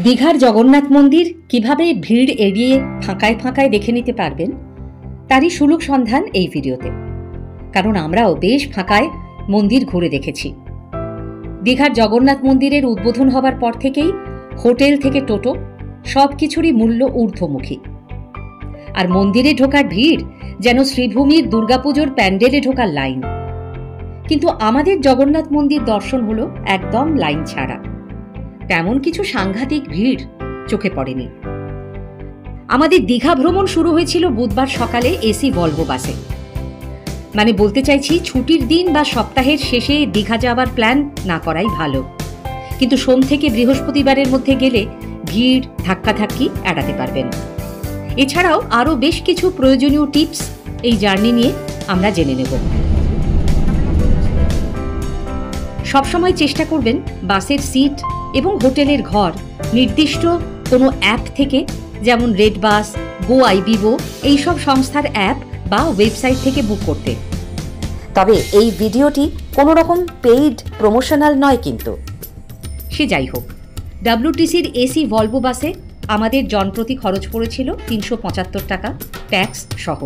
দীঘার জগন্নাথ মন্দির কিভাবে ভিড় এড়িয়ে ফাঁকায় ফাঁকায় দেখে নিতে পারবেন তারই সুলুক সন্ধান এই ভিডিওতে। কারণ আমরাও বেশ ফাঁকায় মন্দির ঘুরে দেখেছি। দীঘার জগন্নাথ মন্দিরের উদ্বোধন হবার পর থেকেই হোটেল থেকে টোটো সব কিছুরই মূল্য ঊর্ধ্বমুখী। আর মন্দিরে ঢোকার ভিড় যেন শ্রীভূমির দুর্গাপুজোর প্যান্ডেলে ঢোকার লাইন। কিন্তু আমাদের জগন্নাথ মন্দির দর্শন হলো একদম লাইন ছাড়া। তেমন কিছু সাংঘাতিক ভিড় চোখে পড়েনি। আমাদের দীঘা ভ্রমণ শুরু হয়েছিল বুধবার সকালে এসি ভলভো বাসে। মানে বলতে চাইছি, ছুটির দিন বা সপ্তাহের শেষে দীঘা যাওয়ার প্ল্যান না করাই ভালো। কিন্তু সোম থেকে বৃহস্পতিবারের মধ্যে গেলে ভিড় ধাক্কাধাক্কি এড়াতে পারবেন। এছাড়াও আরও বেশ কিছু প্রয়োজনীয় টিপস এই জার্নি নিয়ে আমরা জেনে নেব। সবসময় চেষ্টা করবেন বাসের সিট এবং হোটেলের ঘর নির্দিষ্ট কোনো অ্যাপ থেকে, যেমন রেড বাস, গো আইবিবো এইসব সংস্থার অ্যাপ বা ওয়েবসাইট থেকে বুক করতে। তবে এই ভিডিওটি কোনো রকম পেইড প্রমোশনাল নয় কিন্তু। সে যাই হোক, ডাব্লিউটিসির এসি ভলভো বাসে আমাদের জনপ্রতি খরচ পড়েছিল ৩৭৫ টাকা ট্যাক্স সহ।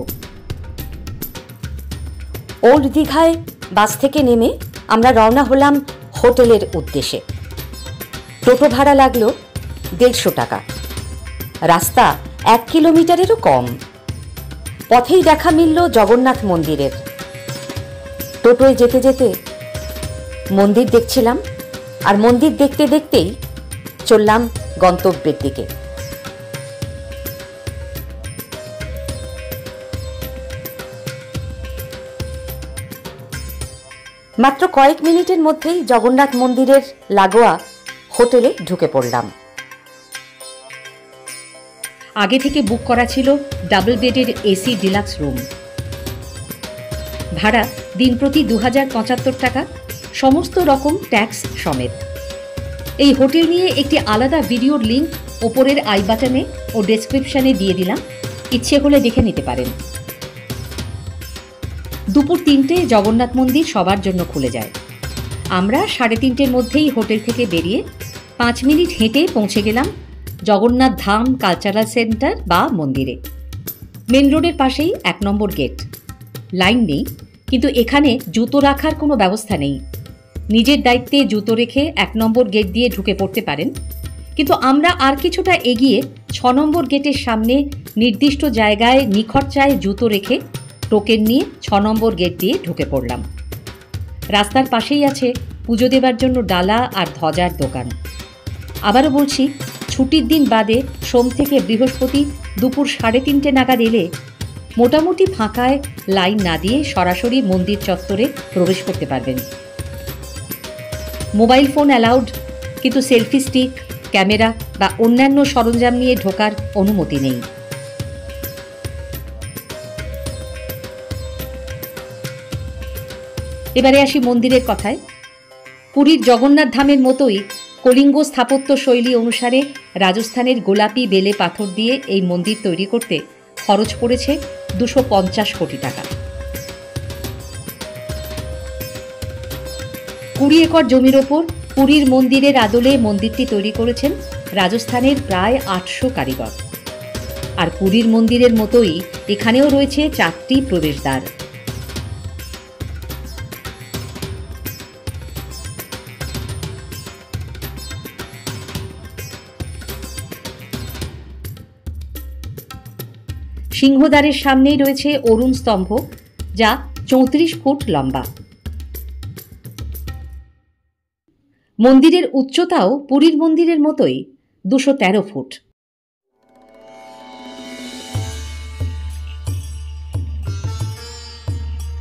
ওল্ড দীঘায় বাস থেকে নেমে আমরা রওনা হলাম হোটেলের উদ্দেশ্যে। টোটো ভাড়া লাগলো ১৫০ টাকা। রাস্তা ১ কিলোমিটারেরও কম। পথেই দেখা মিলল জগন্নাথ মন্দিরের। টোটোয় যেতে যেতে মন্দির দেখছিলাম, আর মন্দির দেখতে দেখতেই চললাম গন্তব্যের দিকে। মাত্র কয়েক মিনিটের মধ্যেই জগন্নাথ মন্দিরের লাগোয়া হোটেলে ঢুকে পড়লাম। আগে থেকে বুক করা ছিল ডাবল বেডের এসি ডিলাক্স রুম। ভাড়া দিন প্রতি ২০৭৫ টাকা, সমস্ত রকম ট্যাক্স সমেত। এই হোটেল নিয়ে একটি আলাদা ভিডিওর লিঙ্ক ওপরের আই বাটনে ও ডেসক্রিপশনে দিয়ে দিলাম, ইচ্ছে হলে দেখে নিতে পারেন। দুপুর ৩টে জগন্নাথ মন্দির সবার জন্য খুলে যায়। আমরা ৩:৩০-র মধ্যেই হোটেল থেকে বেরিয়ে ৫ মিনিট হেঁটে পৌঁছে গেলাম জগন্নাথ ধাম কালচারাল সেন্টার বা মন্দিরে। মেন রোডের পাশেই ১ নম্বর গেট। লাইন নেই, কিন্তু এখানে জুতো রাখার কোনো ব্যবস্থা নেই। নিজের দায়িত্বে জুতো রেখে ১ নম্বর গেট দিয়ে ঢুকে পড়তে পারেন। কিন্তু আমরা আর কিছুটা এগিয়ে ৬ নম্বর গেটের সামনে নির্দিষ্ট জায়গায় নিখরচায় জুতো রেখে টোকেন নিয়ে ৬ নম্বর গেট দিয়ে ঢুকে পড়লাম। রাস্তার পাশেই আছে পুজো দেবার জন্য ডালা আর ধ্বজার দোকান। আবারও বলছি, ছুটির দিন বাদে সোম থেকে বৃহস্পতি দুপুর ৩:৩০ নাগাদ এলে মোটামুটি ফাঁকায় লাইন না দিয়ে সরাসরি মন্দির চত্বরে প্রবেশ করতে পারবেন। মোবাইল ফোন অ্যালাউড, কিন্তু সেলফি স্টিক, ক্যামেরা বা অন্যান্য সরঞ্জাম নিয়ে ঢোকার অনুমতি নেই। এবারে আসি মন্দিরের কথায়। পুরীর জগন্নাথ ধামের মতোই কলিঙ্গ স্থাপত্য শৈলী অনুসারে রাজস্থানের গোলাপি বেলে পাথর দিয়ে এই মন্দির তৈরি করতে খরচ পড়েছে ২৫০ কোটি টাকা। ২০ একর জমির ওপর পুরীর মন্দিরের আদলে মন্দিরটি তৈরি করেছেন রাজস্থানের প্রায় ৮০০ কারিগর। আর পুরীর মন্দিরের মতোই এখানেও রয়েছে ৪টি প্রবেশদ্বার। সিংহদ্বারের সামনেই রয়েছে অরুণ স্তম্ভ, যা ৩৪ ফুট লম্বা। মন্দিরের উচ্চতাও পুরীর মন্দিরের মতোই ২১৩ ফুট।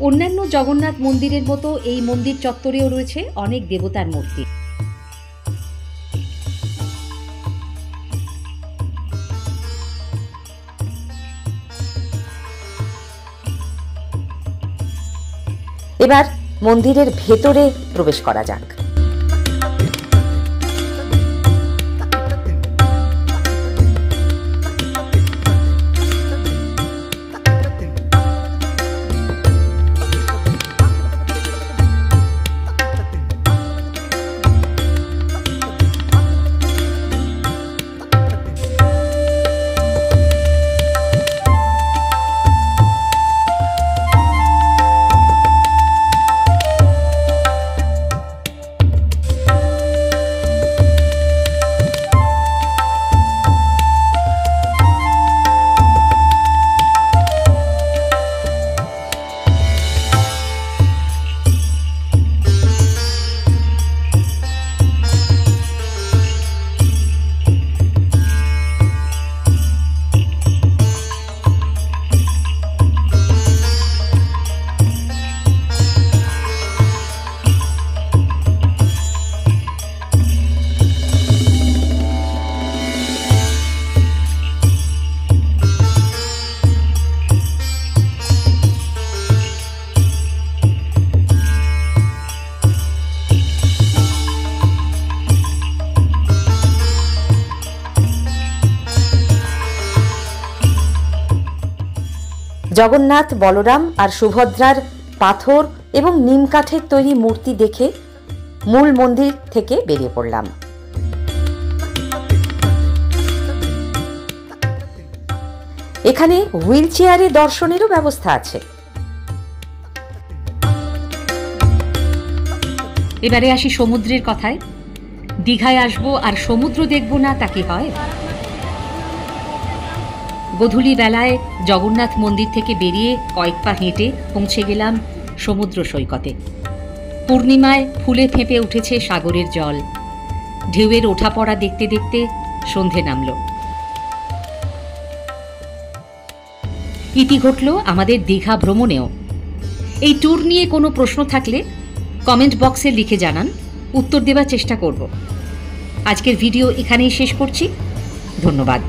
অন্যান্য জগন্নাথ মন্দিরের মতো এই মন্দির চত্বরেও রয়েছে অনেক দেবতার মূর্তি। এবার মন্দিরের ভেতরে প্রবেশ করা যাক। জগন্নাথ, বলরাম আর সুভদ্রার পাথর এবং নিম কাঠের তৈরি মূর্তি দেখে মূল মন্দির থেকে বেরিয়ে পড়লাম। এখানে হুইল চেয়ারে দর্শনেরও ব্যবস্থা আছে। এবারে আসি সমুদ্রের কথায়। দীঘায় আসবো আর সমুদ্র দেখব না, তা কি হয়? গোধূলি বেলায় জগন্নাথ মন্দির থেকে বেরিয়ে কয়েক পা হেঁটে পৌঁছে গেলাম সমুদ্র সৈকতে। পূর্ণিমায় ফুলে ফেঁপে উঠেছে সাগরের জল। ঢেউয়ের ওঠা পড়া দেখতে দেখতে সন্ধে নামল। ইতি ঘটল আমাদের দীঘা ভ্রমণেও। এই ট্যুর নিয়ে কোনো প্রশ্ন থাকলে কমেন্ট বক্সে লিখে জানান, উত্তর দেওয়ার চেষ্টা করব। আজকের ভিডিও এখানেই শেষ করছি। ধন্যবাদ।